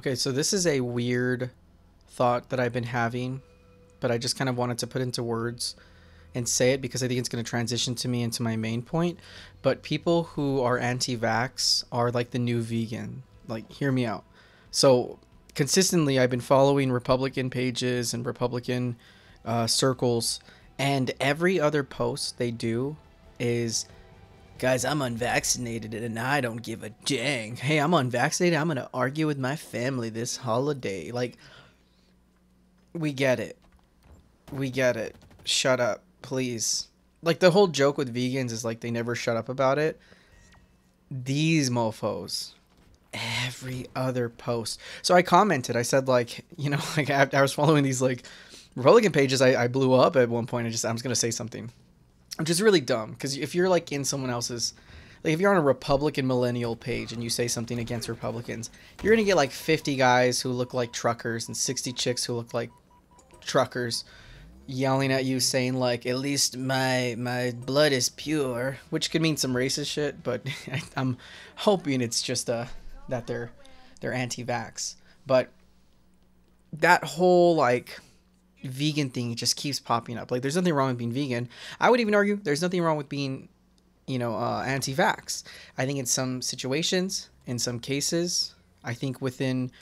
Okay, so this is a weird thought that I've been having, but I just kind of wanted to put into words and say it because I think it's going to transition to me into my main point. But people who are anti-vax are like the new vegan. Like, hear me out. So, consistently, I've been following Republican pages and Republican circles, and every other post they do is, guys, I'm unvaccinated and I don't give a dang. Hey, I'm unvaccinated. I'm going to argue with my family this holiday. Like, we get it. We get it. Shut up, please. Like, the whole joke with vegans is like they never shut up about it. These mofos, every other post. So I commented. I said, like, you know, like I was following these like Republican pages. I blew up at one point. I'm just going to say something, which is really dumb, because if you're like in someone else's, like if you're on a Republican millennial page and you say something against Republicans, you're gonna get like 50 guys who look like truckers and 60 chicks who look like truckers yelling at you saying like, at least my blood is pure, which could mean some racist shit, but I'm hoping it's just that they're anti-vax. But that whole like vegan thing just keeps popping up. Like, there's nothing wrong with being vegan. I would even argue there's nothing wrong with being, anti-vax. I think in some situations, in some cases, I think within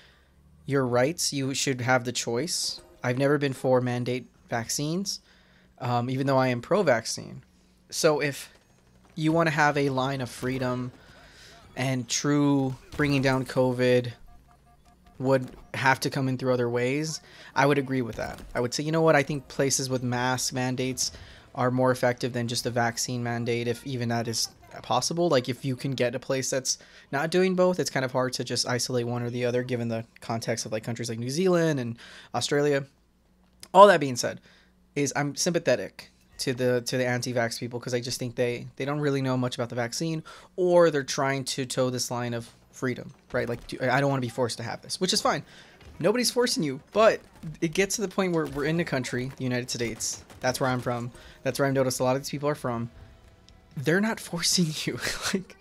your rights, you should have the choice. I've never been for mandate vaccines, even though I am pro-vaccine. So if you want to have a line of freedom and true bringing down COVID would have to come in through other ways, I would agree with that. I would say, you know what, I think places with mask mandates are more effective than just a vaccine mandate, if even that is possible. Like, if you can get a place that's not doing both, it's kind of hard to just isolate one or the other, given the context of like countries like New Zealand and Australia. All that being said, is I'm sympathetic to the anti-vax people, because I just think they don't really know much about the vaccine, or they're trying to toe this line of freedom, right? Like, I don't want to be forced to have this, which is fine. Nobody's forcing you, but it gets to the point where we're in the country, the United States. That's where I'm from. That's where I've noticed a lot of these people are from. They're not forcing you. Like,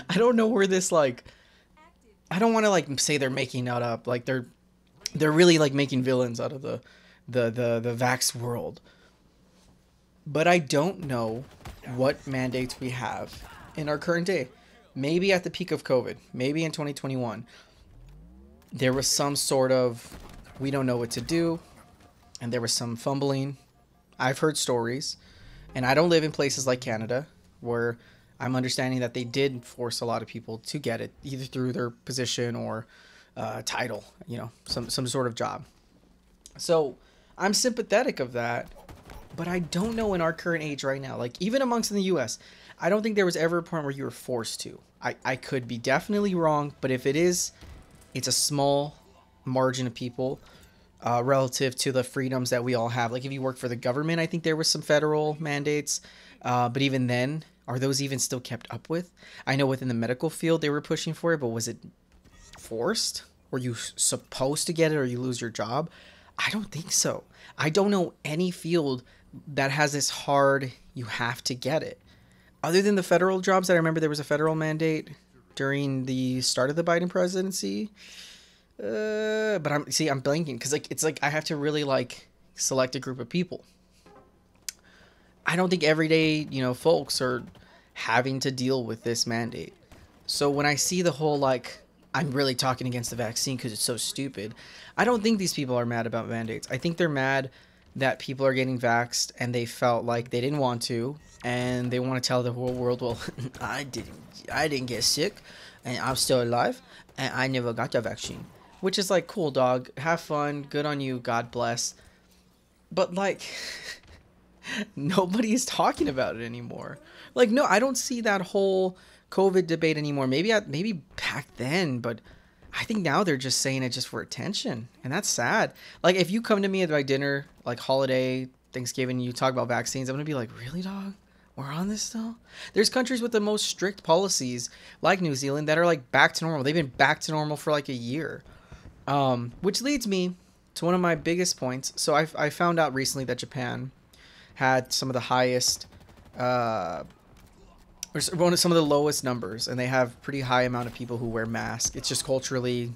I don't know where this, like, I don't want to like say they're making that up. Like, they're really like making villains out of the vax world. But I don't know what mandates we have in our current day. Maybe at the peak of COVID, maybe in 2021, there was some sort of, we don't know what to do, and there was some fumbling. I've heard stories, and I don't live in places like Canada, where I'm understanding that they did force a lot of people to get it, either through their position or title, some sort of job. So I'm sympathetic of that, but I don't know in our current age right now, like even amongst in the US, I don't think there was ever a point where you were forced to. I could be definitely wrong, but if it is, it's a small margin of people relative to the freedoms that we all have. Like, if you work for the government, I think there was some federal mandates, but even then, are those even still kept up with? I know within the medical field they were pushing for it, but was it forced? Were you supposed to get it or you lose your job? I don't think so. I don't know any field that has this hard, you have to get it. Other than the federal jobs, I remember there was a federal mandate during the start of the Biden presidency. But I'm blanking, because like it's like I have to really like select a group of people. I don't think everyday, folks are having to deal with this mandate. So when I see the whole like, I'm really talking against the vaccine because it's so stupid, I don't think these people are mad about mandates. I think they're mad that people are getting vaxxed and they felt like they didn't want to, and they want to tell the whole world, well, I didn't get sick and I'm still alive and I never got the vaccine. Which is like, cool, dog, have fun, good on you, God bless. But like, nobody is talking about it anymore. Like, no, I don't see that whole COVID debate anymore. Maybe back then, but I think now they're just saying it just for attention, and that's sad. Like, if you come to me at my dinner, like holiday, Thanksgiving, you talk about vaccines, I'm gonna be like, really, dog? We're on this still? There's countries with the most strict policies, like New Zealand, that are like back to normal. They've been back to normal for like a year. Which leads me to one of my biggest points. So I found out recently that Japan had some of the highest, or some of the lowest numbers, and they have pretty high amount of people who wear masks. It's just culturally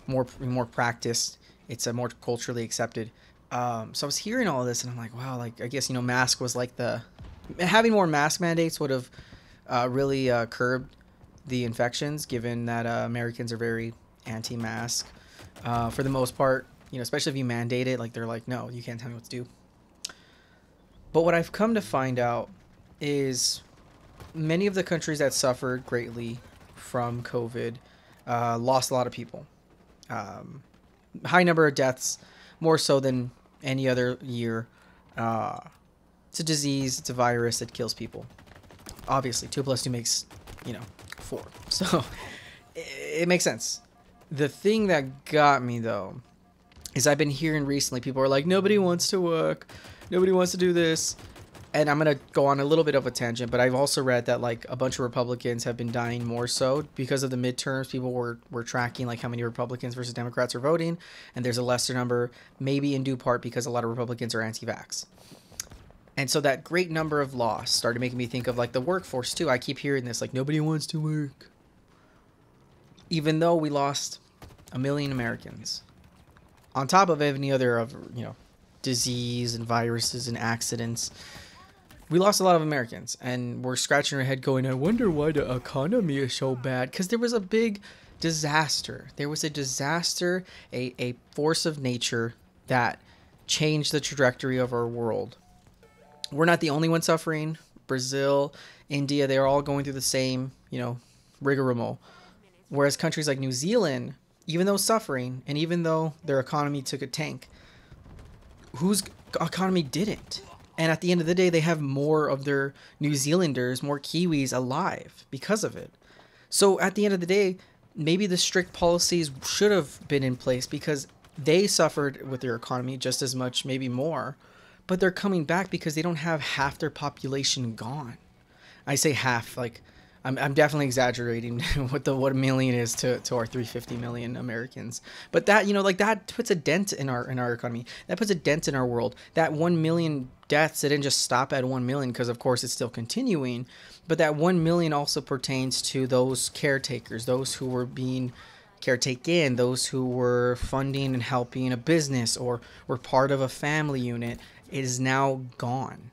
more practiced. It's a more culturally accepted. So I was hearing all of this, and I'm like, wow, like I guess mask was like the having more mask mandates would have really curbed the infections, given that Americans are very anti-mask for the most part. Especially if you mandate it, like they're like, no, you can't tell me what to do. But what I've come to find out is many of the countries that suffered greatly from COVID lost a lot of people. High number of deaths, more so than any other year. It's a disease, it's a virus that kills people. Obviously, 2 plus 2 makes, 4. So it makes sense. The thing that got me, though, is I've been hearing recently people are like, nobody wants to work, nobody wants to do this. And I'm going to go on a little bit of a tangent, but I've also read that like a bunch of Republicans have been dying more so because of the midterms. People were tracking like how many Republicans versus Democrats are voting, and there's a lesser number, maybe in due part because a lot of Republicans are anti-vax. And so that great number of loss started making me think of like the workforce too. I keep hearing this, like nobody wants to work. Even though we lost 1 million Americans, on top of any other of, disease and viruses and accidents, we lost a lot of Americans, and we're scratching our head going, I wonder why the economy is so bad. Because there was a big disaster. There was a disaster, a force of nature that changed the trajectory of our world. We're not the only one suffering. Brazil, India, they're all going through the same, rigmarole. Whereas countries like New Zealand, even though suffering, and even though their economy took a tank, whose economy didn't? And at the end of the day, they have more of their New Zealanders, more Kiwis alive because of it. So at the end of the day, maybe the strict policies should have been in place because they suffered with their economy just as much, maybe more. But they're coming back because they don't have half their population gone. I say half, like I'm definitely exaggerating what 1 million is to our 350 million Americans. But that, that puts a dent in our economy. That puts a dent in our world. That 1 million deaths didn't just stop at 1 million because of course it's still continuing. But that 1 million also pertains to those caretakers, those who were being caretaken, those who were funding and helping a business or were part of a family unit. It is now gone.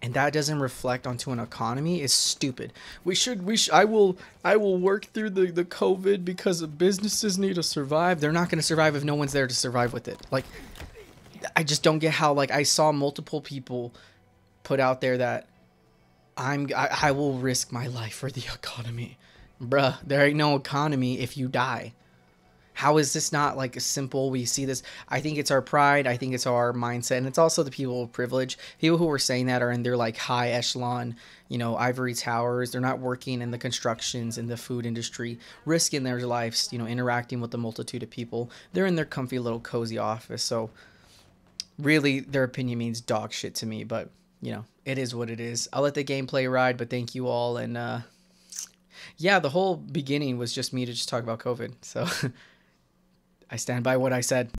And that doesn't reflect onto an economy is stupid. I will work through the COVID because businesses need to survive. They're not going to survive if no one's there to survive with it. Like, I just don't get how, like, I saw multiple people put out there that I will risk my life for the economy. Bruh, there ain't no economy if you die. How is this not like a simple, we see this? I think it's our pride. I think it's our mindset. And it's also the people of privilege. People who are saying that are in their like high echelon, ivory towers. They're not working in the constructions, in the food industry, risking their lives, interacting with a multitude of people. They're in their comfy little cozy office. So really their opinion means dog shit to me, but it is what it is. I'll let the gameplay ride, but thank you all. And yeah, the whole beginning was just me to just talk about COVID. So I stand by what I said.